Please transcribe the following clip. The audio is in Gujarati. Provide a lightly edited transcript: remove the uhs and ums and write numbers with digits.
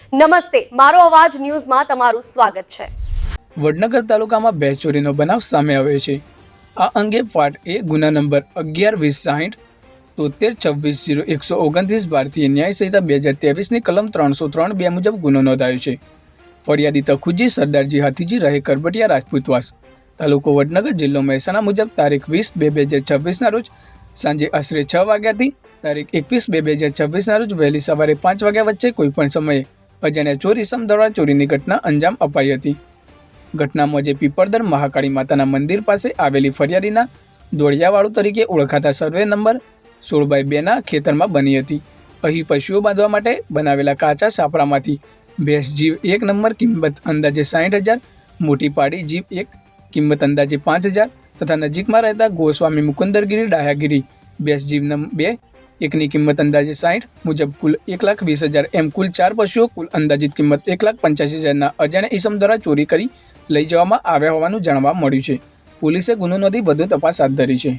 નમસ્તે, મારો અવાજ ન્યૂઝમાં તમારું સ્વાગત છે। વડનગર તાલુકામાં ભેંસ ચોરીનો બનાવ સામે આવ્યો છે। આ અંગે ફાટ એ ગુના નંબર 11-20-60 73-26-0-129 ભારતીય ન્યાય સંહિતા 2023ની કલમ 303(2) મુજબ ગુનો નોંધાયો છે। ફરિયાદી તખુજી સરદારજી હાથીજી રહે કરબટિયા રાજપૂતવાસ, તાલુકો વડનગર, જિલ્લો મહેસાણા મુજબ તારીખ 20-2-2026ના રોજ સાંજે આશરે 6 વાગ્યાથી તારીખ 21-2-2026ના રોજ વહેલી સવારે 5 વાગ્યા વચ્ચે કોઈપણ સમયે અજાણ્યા ચોર ઇસમ દ્વારા ચોરીની ઘટના અંજામ અપાઈ હતી। ઘટના મોજે પીપળદર મહાકાળી માતાના મંદિર પાસે આવેલી ફરિયાદીના દોડિયાવાળું તરીકે ઓળખાતા સર્વે નંબર 16/2ના ખેતરમાં બની હતી। અહીં પશુઓ બાંધવા માટે બનાવેલા કાચા સાપરામાંથી ભેંસ જીવ 1 નંબર કિંમત અંદાજે 60,000, મોટી પાડી જીવ 1 કિંમત અંદાજે 5,000 તથા નજીકમાં રહેતા ગોસ્વામી મુકુંદરગીરી ડાયાગીરી ભેંસ જીવ 2 એકની કિંમત અંદાજે 60 મુજબ કુલ 1,20,000 એમ કુલ 4 પશુઓ કુલ અંદાજિત કિંમત 1,85,000ના અજાણ્યા ઇસમ દ્વારા ચોરી કરી લઈ જવામાં આવ્યા હોવાનું જાણવા મળ્યું છે। પોલીસે ગુનો નોંધી વધુ તપાસ હાથ ધરી છે।